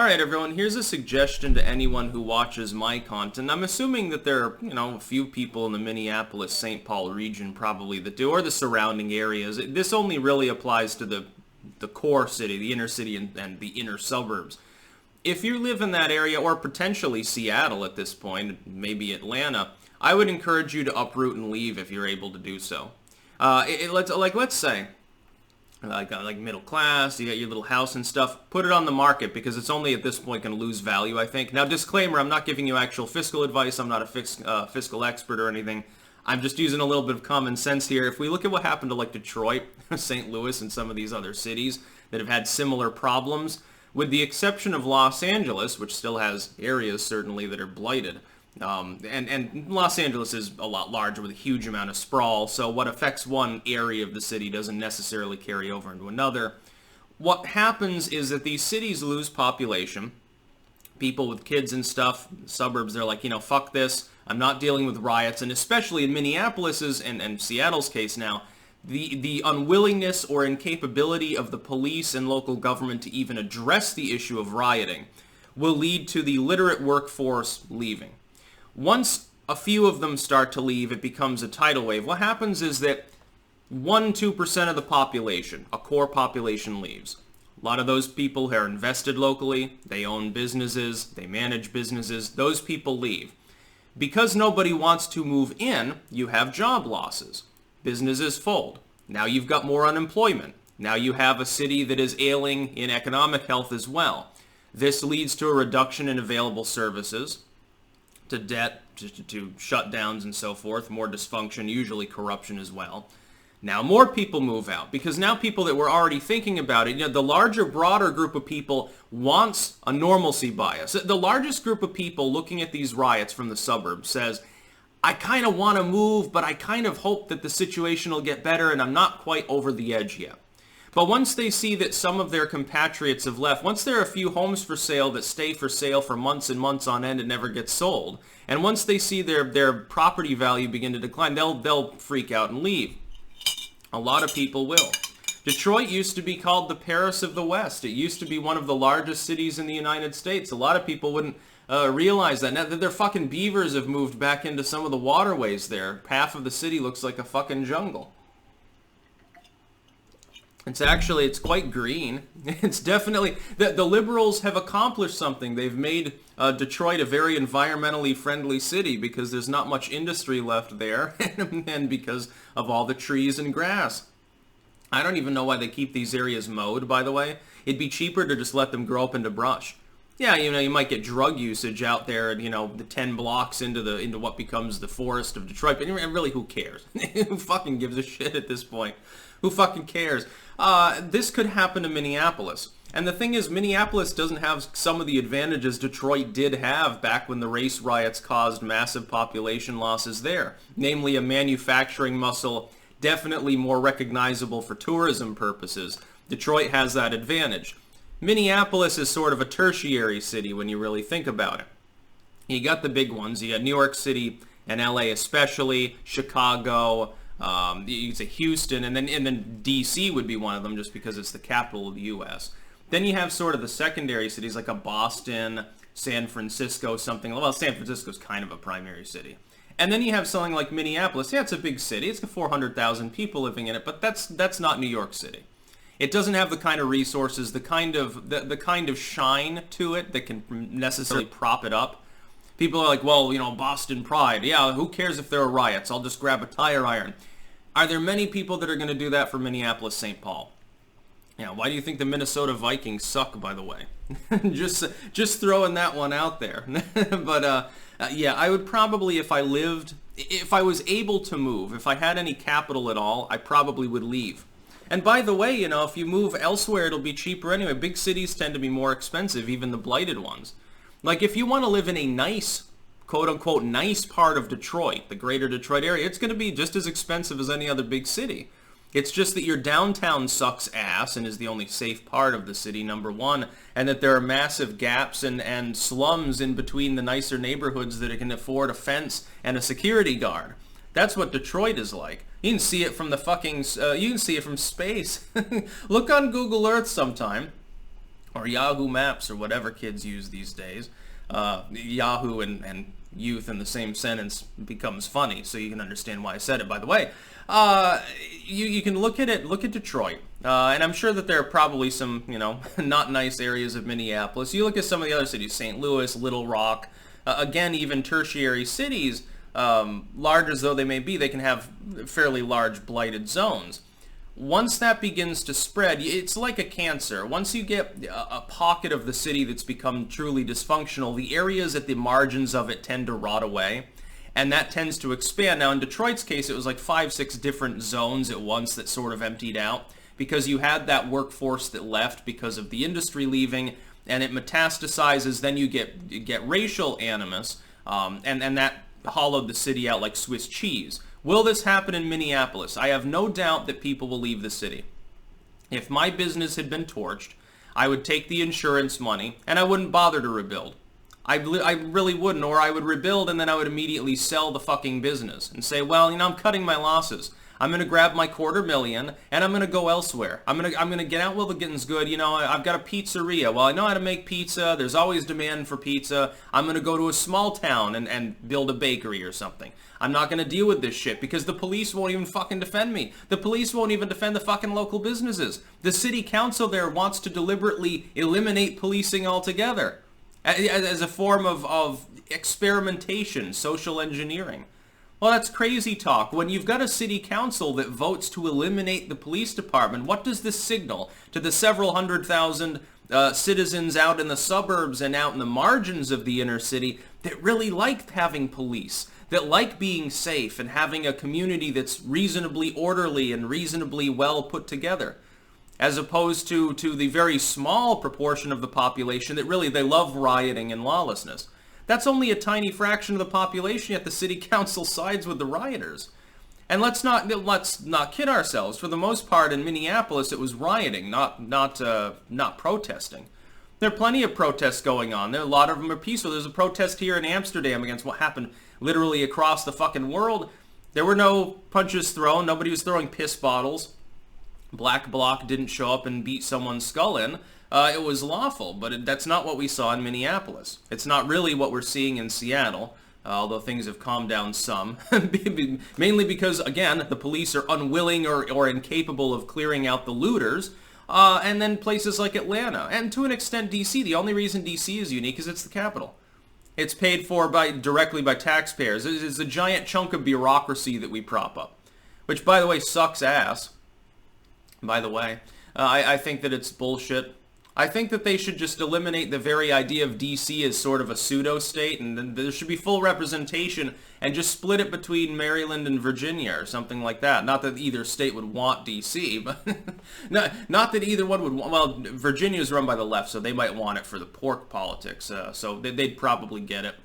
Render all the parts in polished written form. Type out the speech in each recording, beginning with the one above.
Alright everyone, here's a suggestion to anyone who watches my content. I'm assuming that there are, a few people in the Minneapolis-St. Paul region probably that do, or the surrounding areas. This only really applies to the core city, the inner city, and the inner suburbs. If you live in that area, or potentially Seattle at this point, maybe Atlanta, I would encourage you to uproot and leave if you're able to do so. Let's say, like middle class, you got your little house and stuff, put it on the market because it's only at this point going to lose value, I think. Now, disclaimer, I'm not giving you actual fiscal advice. I'm not a fiscal expert or anything. I'm just using a little bit of common sense here. If we look at what happened to like Detroit, St. Louis, and some of these other cities that have had similar problems, with the exception of Los Angeles, which still has areas certainly that are blighted, and Los Angeles is a lot larger with a huge amount of sprawl, so what affects one area of the city doesn't necessarily carry over into another. What happens is that these cities lose population. People with kids and stuff, suburbs, they're like, fuck this, I'm not dealing with riots, and especially in Minneapolis's and Seattle's case now, the unwillingness or incapability of the police and local government to even address the issue of rioting will lead to the literate workforce leaving. Once a few of them start to leave, it becomes a tidal wave. What happens is that 1-2% of the population, a core population, leaves. A lot of those people are invested locally, they own businesses, they manage businesses, those people leave. Because nobody wants to move in, you have job losses. Businesses fold. Now you've got more unemployment. Now you have a city that is ailing in economic health as well. This leads to a reduction in available services, to debt, to shutdowns and so forth, more dysfunction, usually corruption as well. Now more people move out, because now people that were already thinking about it, the larger, broader group of people wants a normalcy bias. The largest group of people looking at these riots from the suburbs says, I kind of want to move, but I kind of hope that the situation will get better, and I'm not quite over the edge yet. But once they see that some of their compatriots have left, once there are a few homes for sale that stay for sale for months and months on end and never get sold, and once they see their property value begin to decline, they'll freak out and leave. A lot of people will. Detroit used to be called the Paris of the West. It used to be one of the largest cities in the United States. A lot of people wouldn't realize that. Now that their fucking beavers have moved back into some of the waterways there, half of the city looks like a fucking jungle. It's quite green. It's definitely, the liberals have accomplished something. They've made Detroit a very environmentally friendly city because there's not much industry left there and because of all the trees and grass. I don't even know why they keep these areas mowed, by the way. It'd be cheaper to just let them grow up into brush. Yeah, you might get drug usage out there, the 10 blocks into what becomes the forest of Detroit, but really, who cares? Who fucking gives a shit at this point? Who fucking cares? This could happen to Minneapolis. And the thing is, Minneapolis doesn't have some of the advantages Detroit did have back when the race riots caused massive population losses there. Namely, a manufacturing muscle, definitely more recognizable for tourism purposes. Detroit has that advantage. Minneapolis is sort of a tertiary city when you really think about it. You got the big ones. You got New York City and LA especially, Chicago, you could say Houston, and then DC would be one of them just because it's the capital of the U.S. Then you have sort of the secondary cities like a Boston, San Francisco, something. Well, San Francisco's kind of a primary city. And then you have something like Minneapolis. Yeah, it's a big city. It's got 400,000 people living in it, but that's not New York City. It doesn't have the kind of resources, the kind of shine to it that can necessarily prop it up. People are like, well, Boston pride. Yeah, who cares if there are riots? I'll just grab a tire iron. Are there many people that are going to do that for Minneapolis-St. Paul? Yeah, why do you think the Minnesota Vikings suck, by the way? just throwing that one out there. But yeah, I would probably, if I was able to move, if I had any capital at all, I probably would leave. And by the way, if you move elsewhere, it'll be cheaper anyway. Big cities tend to be more expensive, even the blighted ones. Like, if you want to live in a nice, quote-unquote, nice part of Detroit, the greater Detroit area, it's going to be just as expensive as any other big city. It's just that your downtown sucks ass and is the only safe part of the city, number one, and that there are massive gaps and slums in between the nicer neighborhoods that can afford a fence and a security guard. That's what Detroit is like. You can see it from you can see it from space. Look on Google Earth sometime. or Yahoo Maps, or whatever kids use these days. Yahoo and youth in the same sentence becomes funny, so you can understand why I said it. By the way, you can look at Detroit, and I'm sure that there are probably some, not nice areas of Minneapolis. You look at some of the other cities, St. Louis, Little Rock, again, even tertiary cities, large as though they may be, they can have fairly large blighted zones. Once that begins to spread, it's like a cancer. Once you get a pocket of the city that's become truly dysfunctional, the areas at the margins of it tend to rot away, and that tends to expand. Now, in Detroit's case, it was like 5-6 different zones at once that sort of emptied out, because you had that workforce that left because of the industry leaving, and it metastasizes. Then you get racial animus, and that hollowed the city out like Swiss cheese. Will this happen in Minneapolis? I have no doubt that people will leave the city. If my business had been torched, I would take the insurance money and I wouldn't bother to rebuild. I really wouldn't, or I would rebuild and then I would immediately sell the fucking business and say, well, I'm cutting my losses. I'm going to grab my $250,000 and I'm going to go elsewhere. I'm going to get out while the getting's good. I've got a pizzeria. Well, I know how to make pizza. There's always demand for pizza. I'm going to go to a small town and build a bakery or something. I'm not going to deal with this shit because the police won't even fucking defend me. The police won't even defend the fucking local businesses. The city council there wants to deliberately eliminate policing altogether as a form of experimentation, social engineering. Well, that's crazy talk. When you've got a city council that votes to eliminate the police department, what does this signal to the several 100,000 citizens out in the suburbs and out in the margins of the inner city that really like having police, that like being safe and having a community that's reasonably orderly and reasonably well put together, as opposed to the very small proportion of the population that really, they love rioting and lawlessness. That's only a tiny fraction of the population, yet the city council sides with the rioters. And let's not kid ourselves. For the most part, in Minneapolis, it was rioting, not protesting. There are plenty of protests going on. A lot of them are peaceful. There's a protest here in Amsterdam against what happened literally across the fucking world. There were no punches thrown. Nobody was throwing piss bottles. Black Bloc didn't show up and beat someone's skull in. It was lawful, but that's not what we saw in Minneapolis. It's not really what we're seeing in Seattle, although things have calmed down some. Mainly because, again, the police are unwilling or incapable of clearing out the looters. And then places like Atlanta, and to an extent DC. The only reason DC is unique is it's the capital. It's paid for directly by taxpayers. It's a giant chunk of bureaucracy that we prop up, which, by the way, sucks ass. By the way, I think that it's bullshit. I think that they should just eliminate the very idea of DC as sort of a pseudo-state, and then there should be full representation, and just split it between Maryland and Virginia or something like that. Not that either state would want DC, but not that either one would want. Well, Virginia is run by the left, so they might want it for the pork politics, so they'd probably get it.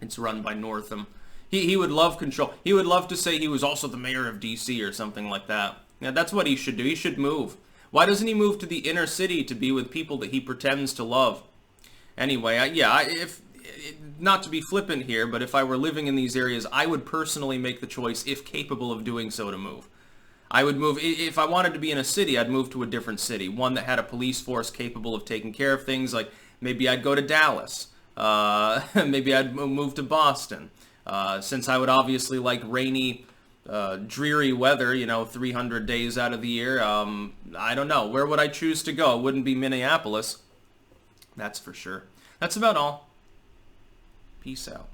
It's run by Northam. He would love control. He would love to say he was also the mayor of DC or something like that. Yeah, that's what he should do. He should move. Why doesn't he move to the inner city to be with people that he pretends to love? Anyway, if not to be flippant here, but if I were living in these areas, I would personally make the choice, if capable of doing so, to move. I would move. If I wanted to be in a city, I'd move to a different city, one that had a police force capable of taking care of things. Like maybe I'd go to Dallas. Maybe I'd move to Boston. Since I would obviously like rainy, dreary weather, 300 days out of the year. I don't know. Where would I choose to go? It wouldn't be Minneapolis. That's for sure. That's about all. Peace out.